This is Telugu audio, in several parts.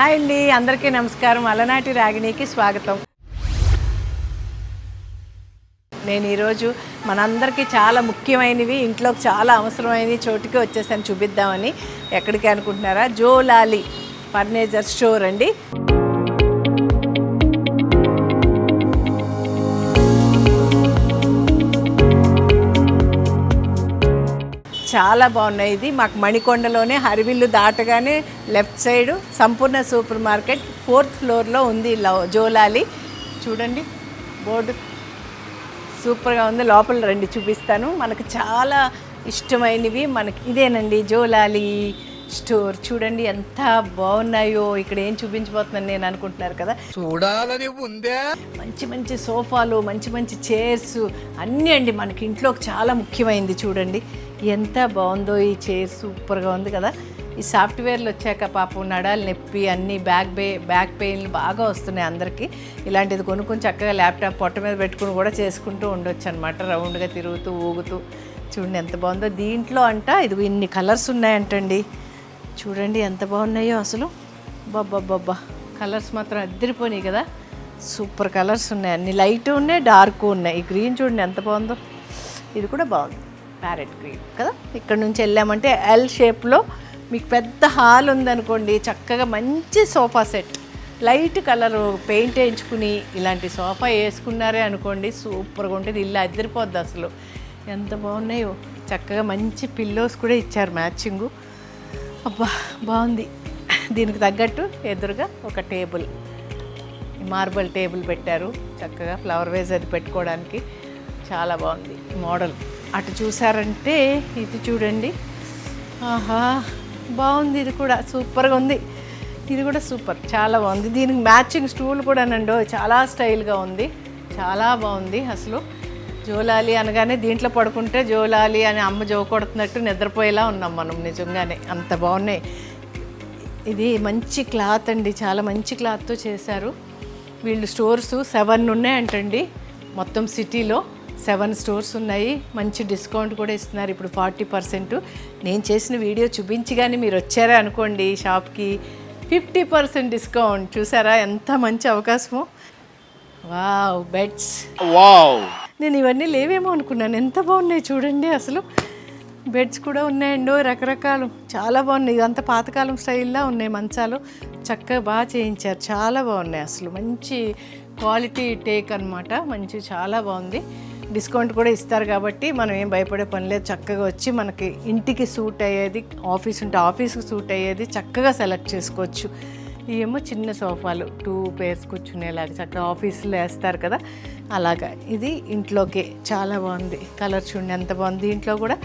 హాయ్ అండి, అందరికీ నమస్కారం. అలనాటి రాగిణికి స్వాగతం. నేను ఈరోజు మనందరికీ చాలా ముఖ్యమైనవి, ఇంట్లోకి చాలా అవసరమైనవి చోటుకి వచ్చేసాను చూపిద్దామని. ఎక్కడికి అనుకుంటున్నారా? జోలాలి ఫర్నిచర్ స్టోర్ అండి. చాలా బాగున్నాయి. ఇది మాకు మణికొండలోనే హరివిల్లు దాటగానే లెఫ్ట్ సైడు సంపూర్ణ సూపర్ మార్కెట్ 4th ఫ్లోర్లో ఉంది జోలాలి. చూడండి బోర్డు సూపర్గా ఉంది. లోపల రండి చూపిస్తాను. మనకు చాలా ఇష్టమైనవి మనకి ఇదేనండి జోలాలి స్టోర్. చూడండి ఎంత బాగున్నాయో. ఇక్కడ ఏం చూపించబోతున్నాను నేను అనుకుంటున్నారు కదా, చూడాలని ఉందే. మంచి మంచి సోఫాలు, మంచి మంచి చైర్స్ అన్నీ అండి. మనకి ఇంట్లోకి చాలా ముఖ్యమైనది. చూడండి ఎంత బాగుందో ఈ చైర్, సూపర్గా ఉంది కదా. ఈ సాఫ్ట్వేర్లు వచ్చాక పాపం నడాలు నొప్పి అన్నీ బ్యాక్ పెయిన్లు బాగా వస్తున్నాయి అందరికీ. ఇలాంటిది కొనుక్కొని చక్కగా ల్యాప్టాప్ పొట్ట మీద పెట్టుకుని కూడా చేసుకుంటూ ఉండొచ్చు అనమాట, రౌండ్గా తిరుగుతూ ఊగుతూ. చూడండి ఎంత బాగుందో. దీంట్లో ఇది ఇన్ని కలర్స్ ఉన్నాయంటండి. చూడండి ఎంత బాగున్నాయో అసలు. బాబ్బా కలర్స్ మాత్రం అద్దరిపోయినాయి కదా. సూపర్ కలర్స్ ఉన్నాయి, అన్ని లైట్ ఉన్నాయి, డార్క్ ఉన్నాయి. ఈ గ్రీన్ చూడండి ఎంత బాగుందో. ఇది కూడా బాగుంది, ప్యారెట్ గ్రీన్ కదా. ఇక్కడ నుంచి వెళ్ళామంటే ఎల్ షేప్లో మీకు పెద్ద హాల్ ఉందనుకోండి, చక్కగా మంచి sofa set light colour paint వేయించుకుని ఇలాంటి సోఫా వేసుకున్నారే అనుకోండి, సూపర్గా ఉంటుంది. ఇల్లు అద్దరిపోద్ది అసలు. ఎంత బాగున్నాయో. చక్కగా మంచి పిల్లోస్ కూడా ఇచ్చారు మ్యాచింగు. అబ్బా బాగుంది. దీనికి తగ్గట్టు ఎదురుగా ఒక టేబుల్, మార్బల్ టేబుల్ పెట్టారు. చక్కగా ఫ్లవర్ వేజ్ అది పెట్టుకోవడానికి చాలా బాగుంది మోడల్. అటు చూసారంటే ఇది చూడండి, ఆహా బాగుంది. ఇది కూడా సూపర్గా ఉంది. ఇది కూడా సూపర్, చాలా బాగుంది. దీనికి మ్యాచింగ్ స్టూల్ కూడా నండో చాలా స్టైల్గా ఉంది, చాలా బాగుంది అసలు. జోలాలి అనగానే దీంట్లో పడుకుంటే జోలాలి అని అమ్మ జో కొడుతున్నట్టు నిద్రపోయేలా ఉన్నాం మనం, నిజంగానే అంత బాగున్నాయి. ఇది మంచి క్లాత్ అండి, చాలా మంచి క్లాత్తో చేశారు వీళ్ళు. స్టోర్స్ 7 ఉన్నాయంటండి మొత్తం సిటీలో. 7 స్టోర్స్ ఉన్నాయి. మంచి డిస్కౌంట్ కూడా ఇస్తున్నారు ఇప్పుడు 40%. నేను చేసిన వీడియో చూపించి కానీ మీరు వచ్చారా అనుకోండి షాప్కి, 50% డిస్కౌంట్. చూసారా ఎంత మంచి అవకాశము. Wow beds, wow. నేను ఇవన్నీ లేవేమో అనుకున్నాను, ఎంత బాగున్నాయి చూడండి అసలు. బెడ్స్ కూడా ఉన్నాయండో రకరకాలు, చాలా బాగున్నాయి. ఇదంతా పాతకాలం స్టైల్లో ఉన్నాయి మంచాలు, చక్కగా బాగా చేయించారు, చాలా బాగున్నాయి అసలు. మంచి క్వాలిటీ టేక్ అనమాట, మంచి చాలా బాగుంది. డిస్కౌంట్ కూడా ఇస్తారు కాబట్టి మనం ఏం భయపడే పని లేదు. చక్కగా వచ్చి మనకి ఇంటికి సూట్ అయ్యేది, ఆఫీస్ ఉంటే ఆఫీస్కి సూట్ అయ్యేది చక్కగా సెలెక్ట్ చేసుకోవచ్చు. ఇవేమో చిన్న సోఫాలు 2 పేర్స్ కూర్చునేలాగా చక్కగా ఆఫీసులో వేస్తారు కదా, అలాగా. ఇది ఇంట్లోకి చాలా బాగుంది. కలర్ చూడండి ఎంత బాగుంది. దీంట్లో కూడా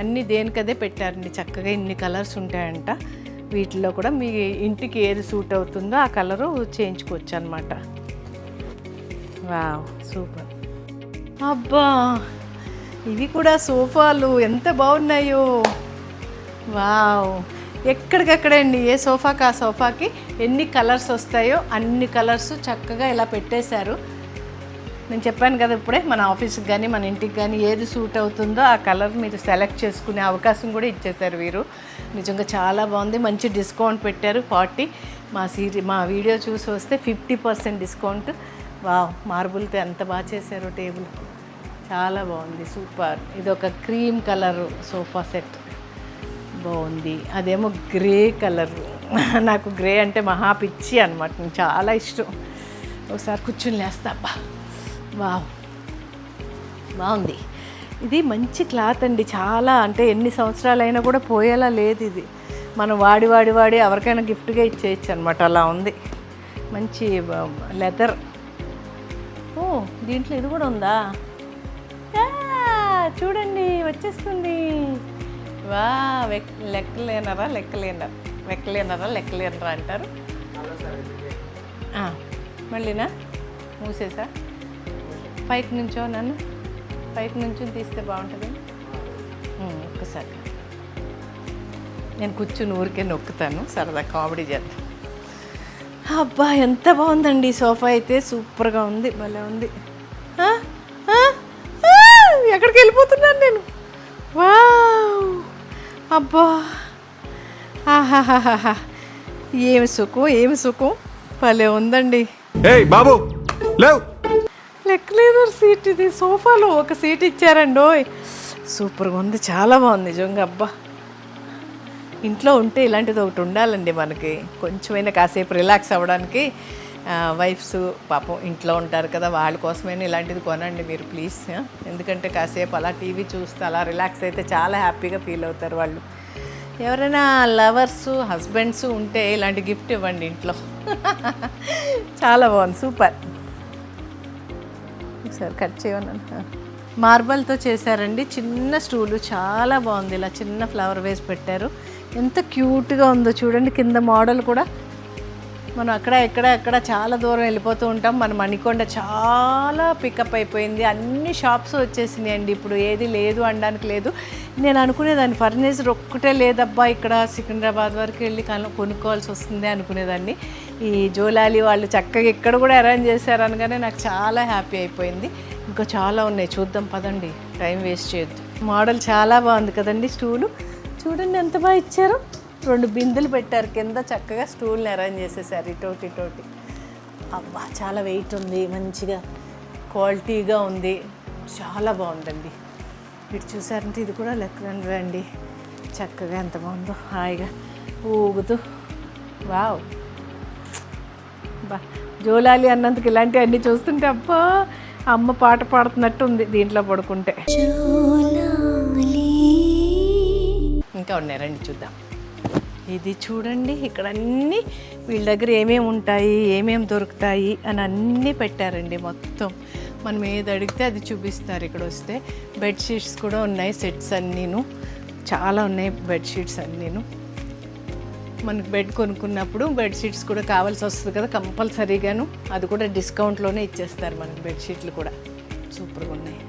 అన్నీ దేనికదే పెట్టారండి, చక్కగా ఇన్ని కలర్స్ ఉంటాయంట. వీటిలో కూడా మీ ఇంటికి ఏది సూట్ అవుతుందో ఆ కలరు చేయించుకోవచ్చు అనమాట. Wow super. అబ్బా ఇవి కూడా సోఫాలు ఎంత బాగున్నాయో. వావ్ ఎక్కడికక్కడే అండి, ఏ సోఫాకి ఆ సోఫాకి ఎన్ని కలర్స్ వస్తాయో అన్ని కలర్స్ చక్కగా ఇలా పెట్టేశారు. నేను చెప్పాను కదా ఇప్పుడే, మన ఆఫీస్కి కానీ మన ఇంటికి కానీ ఏది సూట్ అవుతుందో ఆ కలర్ మీరు సెలెక్ట్ చేసుకునే అవకాశం కూడా ఇచ్చేశారు వీరు. నిజంగా చాలా బాగుంది. మంచి డిస్కౌంట్ పెట్టారు 40. మా వీడియో చూసి వస్తే 50% డిస్కౌంట్. వావ్ మార్బుల్తో ఎంత బాగా చేశారో టేబుల్, చాలా బాగుంది, సూపర్. ఇది ఒక క్రీమ్ కలర్ సోఫా సెట్ బాగుంది. అదేమో గ్రే కలర్. నాకు గ్రే అంటే మహా పిచ్చి అనమాట, నాకు చాలా ఇష్టం. ఒకసారి కూర్చుని లేస్తా. అబ్బా వావ్ బాగుంది. ఇది మంచి క్లాత్ అండి, చాలా అంటే ఎన్ని సంవత్సరాలైనా కూడా పోయేలా లేదు. ఇది మనం వాడి ఎవరికైనా గిఫ్ట్గా ఇచ్చేయచ్చు అనమాట, అలా ఉంది. మంచి లెదర్. ఓ దీంట్లో ఇది కూడా ఉందా, చూడండి వచ్చేస్తుంది. వా లెక్కలేనరా అంటారు. మళ్ళీనా మూసేసా. పైకి నుంచో నన్ను పైకి నుంచి తీస్తే బాగుంటుంది. ఒక్కసారి నేను కూర్చుని ఊరికే నొక్కుతాను, సరదా కామెడీ చేద్దాం. అబ్బా ఎంత బాగుందండి సోఫా అయితే, సూపర్గా ఉంది, భలే ఉంది. ఎక్కడికి వెళ్ళిపోతున్నాను నేను. వావ్ అబ్బా ఆహాహాహా ఏమి సుఖం భలే ఉందండి. ఏయ్ బాబు లేవ్. లెక్కలేదు సీట్ ఇది, సోఫాలో ఒక సీట్ ఇచ్చారండి. ఓయ్ సూపర్గా ఉంది, చాలా బాగుంది నిజంగా. అబ్బా ఇంట్లో ఉంటే ఇలాంటిది ఒకటి ఉండాలండి మనకి, కొంచెమైనా కాసేపు రిలాక్స్ అవ్వడానికి. వైఫ్స్ పాపం ఇంట్లో ఉంటారు కదా, వాళ్ళ కోసమైనా ఇలాంటిది కొనండి మీరు ప్లీజ్. ఎందుకంటే కాసేపు అలా టీవీ చూస్తూ అలా రిలాక్స్ అయితే చాలా హ్యాపీగా ఫీల్ అవుతారు వాళ్ళు. ఎవరైనా లవర్స్ హస్బెండ్స్ ఉంటే ఇలాంటి గిఫ్ట్ ఇవ్వండి ఇంట్లో. చాలా బాగుంది, సూపర్. ఒకసారి కట్ చేయమన్నా. మార్బల్తో చేశారండి చిన్న స్టూలు, చాలా బాగుంది. ఇలా చిన్న ఫ్లవర్ వేసి పెట్టారు, ఎంత క్యూట్గా ఉందో చూడండి. కింద మోడల్ కూడా మనం అక్కడ చాలా దూరం వెళ్ళిపోతూ ఉంటాం. మన మణికొండ చాలా పికప్ అయిపోయింది, అన్ని షాప్స్ వచ్చేసినాయి అండి. ఇప్పుడు ఏది లేదు అనడానికి లేదు. నేను అనుకునేదాన్ని ఫర్నిచర్ ఒక్కటే లేదబ్బా ఇక్కడ సికింద్రాబాద్ వరకు వెళ్ళి కొనుక్కోవాల్సి వస్తుంది అనుకునేదాన్ని. ఈ జోలాలి వాళ్ళు చక్కగా ఇక్కడ కూడా అరేంజ్ చేశారు అనగానే నాకు చాలా హ్యాపీ అయిపోయింది. ఇంకా చాలా ఉన్నాయి, చూద్దాం పదండి, టైం వేస్ట్ చేయొద్దు. మోడల్ చాలా బాగుంది కదండి. స్టూలు చూడండి ఎంత బాగా ఇచ్చారు, 2 బిందులు పెట్టారు కింద, చక్కగా స్టూల్ని అరేంజ్ చేసేసారు ఇటోటి. అబ్బా చాలా వెయిట్ ఉంది, మంచిగా క్వాలిటీగా ఉంది, చాలా బాగుందండి. మీరు చూసారంటే ఇది కూడా లెక్కనండి అండి, చక్కగా ఎంత బాగుందో, హాయిగా ఊగుతూ. వావ్ బా జోలాలి అన్నందుకు ఇలాంటివన్నీ చూస్తుంటే అబ్బా అమ్మ పాట పాడుతున్నట్టు ఉంది దీంట్లో పడుకుంటే. ఇంకా ఉన్నాయి, రండి చూద్దాం. ఇది చూడండి, ఇక్కడ అన్నీ వీళ్ళ దగ్గర ఏమేమి ఉంటాయి, ఏమేమి దొరుకుతాయి అని అన్నీ పెట్టారండి. మొత్తం మనం ఏది అడిగితే అది చూపిస్తారు. ఇక్కడ వస్తే బెడ్షీట్స్ కూడా ఉన్నాయి, సెట్స్ అన్నీను చాలా ఉన్నాయి, బెడ్షీట్స్ అన్నీను. మనకు బెడ్ కొనుక్కున్నప్పుడు బెడ్షీట్స్ కూడా కావాల్సి వస్తుంది కదా కంపల్సరీగాను, అది కూడా డిస్కౌంట్లోనే ఇచ్చేస్తారు మనకి. బెడ్షీట్లు కూడా సూపర్గా ఉన్నాయి.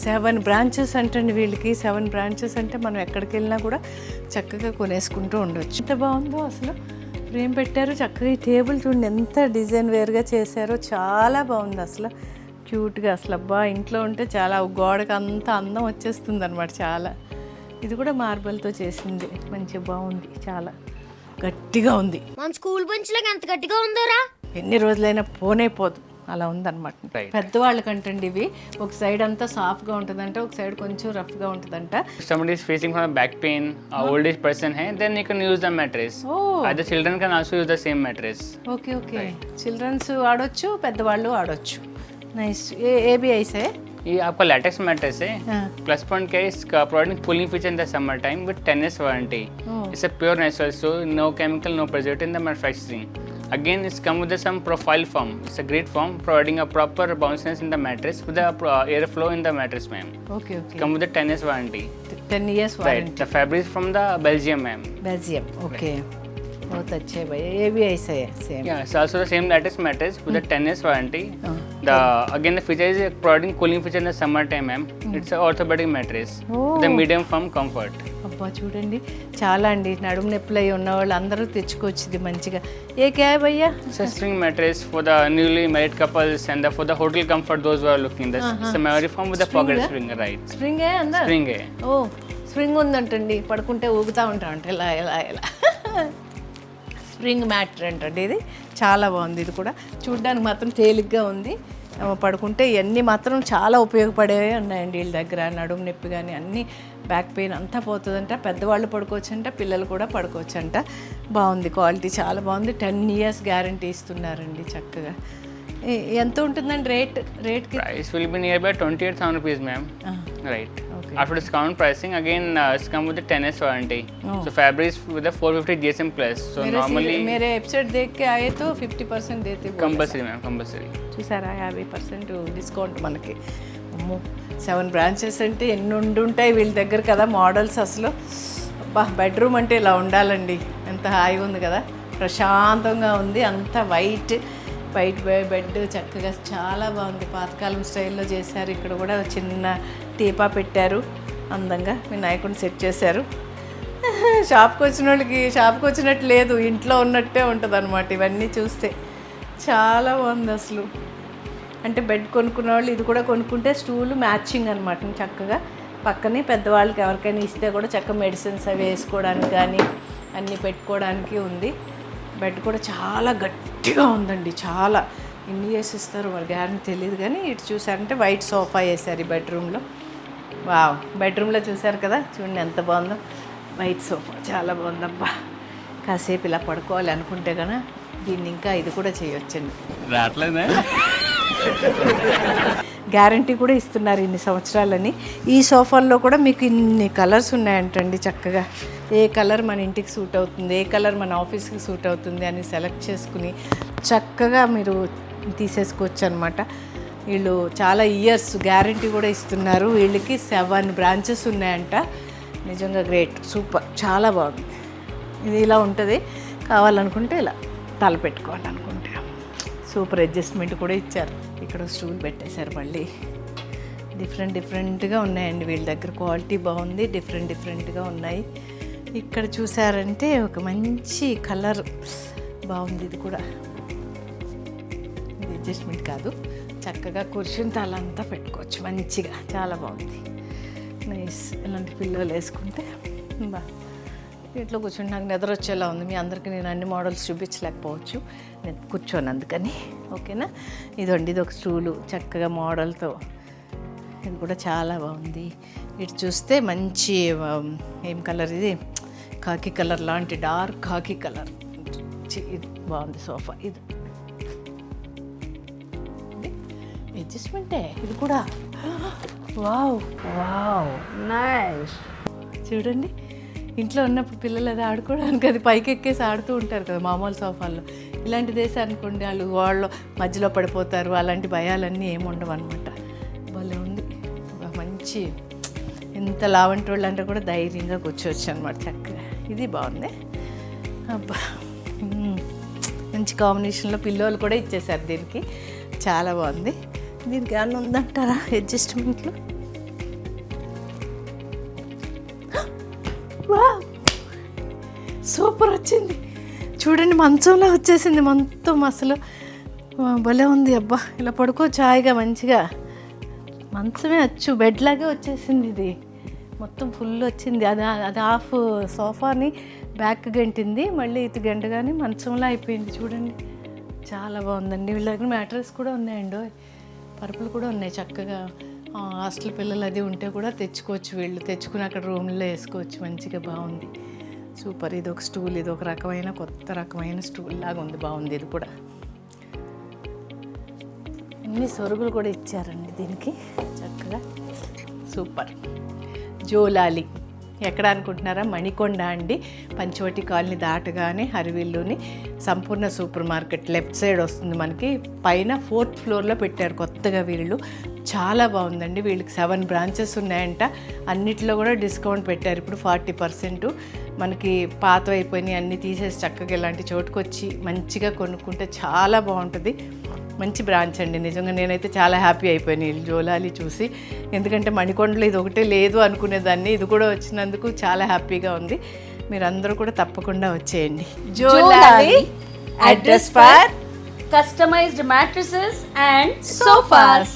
7 బ్రాంచెస్ అంటండి వీళ్ళకి. 7 బ్రాంచెస్ అంటే మనం ఎక్కడికి వెళ్ళినా కూడా చక్కగా కొనేసుకుంటూ ఉండొచ్చు. ఎంత బాగుందో అసలు, ఫ్రేమ్ పెట్టారు చక్కగా. ఈ టేబుల్ చూడండి ఎంత డిజైన్ వేర్గా చేశారో, చాలా బాగుంది అసలు, క్యూట్గా అసలు. అబ్బా ఇంట్లో ఉంటే చాలా గోడకు అంత అందం వచ్చేస్తుంది అనమాట చాలా. ఇది కూడా మార్బల్తో చేసింది, మంచిగా బాగుంది, చాలా గట్టిగా ఉంది. మన స్కూల్ బెంచ్ లాగా ఎంత గట్టిగా ఉందోరా, ఎన్ని రోజులైనా పోనే పోదు, అలా ఉందన్నమాట. పెద్దవాళ్ళకంటండి ఇవి ఒక సైడ్ అంతా సాఫ్ట్గా ఉంటుందంట, ఒక సైడ్ కొంచెం రఫ్గా ఉంటుందంట. Somebody is facing from a back pain, a old age person hai, then you can use the mattress. Other children can also use the same mattress. Okay childrens ఆడొచ్చు, పెద్దవాళ్ళు ఆడొచ్చు. నైస్. ఏ भी ऐसा है? ये आपका लैटेक्स मैट्रेस है. प्लस पॉइंट क्या है, इसका providing cooling feature in the summer time with 10 years warranty. It's a pure natural, so no chemical, no preservative in the manufacturing. Again, it's come with some profile foam. It's a great foam providing a proper bounciness in the mattress with the airflow in the mattress, ma'am. Okay. Come with the 10 years warranty. 10 years warranty. Right. The fabric is from the Belgium, ma'am. Belgium. Okay. बहुत अच्छे है भाई, ये भी ऐसा है same. Yeah, it's also the same lattice mattress with the 10 years warranty. The again the feature is providing cooling feature in the summer time, ma'am. It's an orthopedic mattress with a medium firm comfort. అబ్బా చూడండి చాలా అండి, నడుము నొప్పులు అయి ఉన్న వాళ్ళు అందరూ తెచ్చుకొచ్చింది మంచిగా. ఏ క్యా భయ్యా? It's a spring mattress for the newly married couples and for the hotel comfort those who are looking. This it's a memory foam with a pocket spring, right? Spring ఏ అందరు? Spring है. ఓ స్ప్రింగ్ ఉందంటండి, పడుకుంటే ఊగుతూ ఉంటామంట ఇలా. స్ప్రింగ్ మ్యాటర్ అంటండి ఇది, చాలా బాగుంది. ఇది కూడా చూడ్డానికి మాత్రం తేలిగ్గా ఉంది, పడుకుంటే ఇవన్నీ మాత్రం చాలా ఉపయోగపడేవి ఉన్నాయండి వీళ్ళ దగ్గర. నడుము నొప్పి కానీ అన్నీ, బ్యాక్ పెయిన్ అంతా పోతుందంట. పెద్దవాళ్ళు పడుకోవచ్చంట, పిల్లలు కూడా పడుకోవచ్చంట. బాగుంది, క్వాలిటీ చాలా బాగుంది. 10 years గ్యారంటీ ఇస్తున్నారండి చక్కగా. ఎంత ఉంటుందండి rate? Price will be nearby 28,000 rupees, ma'am. Right. Okay. After discount pricing, again it's come with the 10 years warranty. So fabric is with the 450 GSM plus. So normally मेरे वेबसाइट देख के आए तो 50% देते. Compulsory ma'am, compulsory. చూసారా 50% డిస్కౌంట్ మనకి. 7 బ్రాంచెస్ అంటే ఎన్ని ఉండుంటాయి వీళ్ళ దగ్గర కదా మోడల్స్. అసలు అబ్బా బెడ్రూమ్ అంటే ఇలా ఉండాలండి, ఎంత హాయిగా ఉంది కదా, ప్రశాంతంగా ఉంది. అంత వైట్ బెడ్ చక్కగా చాలా బాగుంది, పాతకాలం స్టైల్లో చేశారు. ఇక్కడ కూడా చిన్న టీపా పెట్టారు, అందంగా వినాయకుడిని సెట్ చేశారు. షాప్కి వచ్చిన వాళ్ళకి షాప్కి వచ్చినట్టు లేదు, ఇంట్లో ఉన్నట్టే ఉంటుంది అనమాట ఇవన్నీ చూస్తే. చాలా బాగుంది అసలు. అంటే బెడ్ కొనుక్కున్న వాళ్ళు ఇది కూడా కొనుక్కుంటే స్టూలు మ్యాచింగ్ అనమాట చక్కగా. పక్కనే పెద్దవాళ్ళకి ఎవరికైనా ఇస్తే కూడా చక్కగా మెడిసిన్స్ అవి వేసుకోవడానికి కానీ అన్నీ పెట్టుకోవడానికి ఉంది. బెడ్ కూడా చాలా గట్టిగా ఉందండి, చాలా. ఎన్ని ఇయర్స్ ఇస్తారు మరి గ్యారెంటీ తెలియదు, కానీ ఇటు చూసారంటే వైట్ సోఫా వేశారు ఈ బెడ్రూమ్లో. వావ్, బెడ్రూమ్లో చూసారు కదా, చూడండి ఎంత బాగుందో. వైట్ సోఫా చాలా బాగుందబ్బా. కాసేపు ఇలా పడుకోవాలి అనుకుంటే కనుక దీన్ని ఇంకా ఇది కూడా చేయొచ్చండి. గ్యారంటీ కూడా ఇస్తున్నారు ఇన్ని సంవత్సరాలని. ఈ సోఫాల్లో కూడా మీకు ఇన్ని కలర్స్ ఉన్నాయంటండి. చక్కగా ఏ కలర్ మన ఇంటికి సూట్ అవుతుంది, ఏ కలర్ మన ఆఫీస్కి సూట్ అవుతుంది అని సెలెక్ట్ చేసుకుని చక్కగా మీరు తీసేసుకోవచ్చు అనమాట. వీళ్ళు చాలా ఇయర్స్ గ్యారంటీ కూడా ఇస్తున్నారు. వీళ్ళకి 7 బ్రాంచెస్ ఉన్నాయంట. నిజంగా గ్రేట్, సూపర్, చాలా బాగుంది. ఇది ఇలా ఉంటుంది, కావాలనుకుంటే ఇలా తల పెట్టుకోవాలనుకుంటే. సూపర్ అడ్జస్ట్మెంట్ కూడా ఇచ్చారు. ఇక్కడ స్టూల్ పెట్టేశారు. మళ్ళీ డిఫరెంట్గా ఉన్నాయండి వీళ్ళ దగ్గర. క్వాలిటీ బాగుంది, డిఫరెంట్గా ఉన్నాయి. ఇక్కడ చూసారంటే ఒక మంచి కలర్ బాగుంది. ఇది కూడా ఇది అడ్జస్ట్మెంట్ కాదు, చక్కగా కూర్చుని తలంతా పెట్టుకోవచ్చు మంచిగా, చాలా బాగుంది. నైస్. ఇలాంటి పిల్లలు వేసుకుంటే ఇంట్లో కూర్చొని నాకు నిద్ర వచ్చేలా ఉంది. మీ అందరికీ నేను అన్ని మోడల్స్ చూపించలేకపోవచ్చు, నేను కూర్చోను అందుకని. ఓకేనా? ఇదండి, ఇది ఒక స్టూలు చక్కగా మోడల్తో. ఇది కూడా చాలా బాగుంది. ఇటు చూస్తే మంచి ఏం కలర్ ఇది, కాకి కలర్ లాంటి డార్క్ కాకి కలర్. ఇది బాగుంది సోఫా. ఇది అడ్జస్ట్మెంటే ఇది కూడా. Wow wow, nice. చూడండి, ఇంట్లో ఉన్నప్పుడు పిల్లలు అది ఆడుకోవడానికి అది పైకి ఎక్కేసి ఆడుతూ ఉంటారు కదా మామూలు సోఫాల్లో. ఇలాంటిది వేసి అనుకోండి వాళ్ళు మధ్యలో పడిపోతారు, అలాంటి భయాలన్నీ ఏమి ఉండవు అనమాట. భలే ఉంది, మంచి. ఎంత లావంటి వాళ్ళు అంటే కూడా ధైర్యంగా కూర్చోవచ్చు అనమాట చక్కగా. ఇది బాగుంది అబ్బా. మంచి కాంబినేషన్లో పిల్లోలు కూడా ఇచ్చేసారు దీనికి, చాలా బాగుంది. దీనికి ఏమన్నా ఉందంటారా అడ్జస్ట్మెంట్లు? సూపర్ వచ్చింది చూడండి, మంచంలో వచ్చేసింది మొత్తం. అసలు భలే ఉంది అబ్బా. ఇలా పడుకోవచ్చు హాయిగా మంచిగా. మంచమే వచ్చు బెడ్ లాగే వచ్చేసింది. ఇది మొత్తం ఫుల్ వచ్చింది. అది హాఫ్ సోఫాని బ్యాక్ గంటింది, మళ్ళీ ఇటు గంటగానే మంచంలో అయిపోయింది. చూడండి, చాలా బాగుందండి. వీళ్ళ దగ్గర మ్యాట్రెస్ కూడా ఉన్నాయండి, పరుపులు కూడా ఉన్నాయి చక్కగా. హాస్టల్ పిల్లలు అది ఉంటే కూడా తెచ్చుకోవచ్చు, వీళ్ళు తెచ్చుకుని అక్కడ రూమ్లో వేసుకోవచ్చు మంచిగా. బాగుంది, సూపర్. ఇది ఒక స్టూల్, ఇది ఒక రకమైన కొత్త రకమైన స్టూల్ లాగా ఉంది, బాగుంది. ఇది కూడా అన్ని సొరుగులు కూడా ఇచ్చారండి దీనికి చక్కగా, సూపర్. జోలాలి ఎక్కడ అనుకుంటున్నారా? మణికొండ అండి. పంచవటి కాలనీ దాటగానే హరివిల్లుని సంపూర్ణ సూపర్ మార్కెట్ లెఫ్ట్ సైడ్ వస్తుంది మనకి. పైన 4th ఫ్లోర్లో పెట్టారు కొత్తగా వీళ్ళు. చాలా బాగుందండి. వీళ్ళకి 7 బ్రాంచెస్ ఉన్నాయంట. అన్నిట్లో కూడా డిస్కౌంట్ పెట్టారు ఇప్పుడు 40%. మనకి పాత అయిపోయినాయి అన్నీ తీసేసి చక్కగా ఇలాంటి చోటుకు వచ్చి మంచిగా కొనుక్కుంటే చాలా బాగుంటుంది. మంచి బ్రాంచ్ అండి, నిజంగా నేనైతే చాలా హ్యాపీ అయిపోయాను ఈ జోలాలి చూసి. ఎందుకంటే మణికొండలో ఇది ఒకటే లేదు అనుకునేదాన్ని, ఇది కూడా వచ్చినందుకు చాలా హ్యాపీగా ఉంది. మీరందరూ కూడా తప్పకుండా వచ్చేయండి. జోలాలి address for customized mattresses and sofas.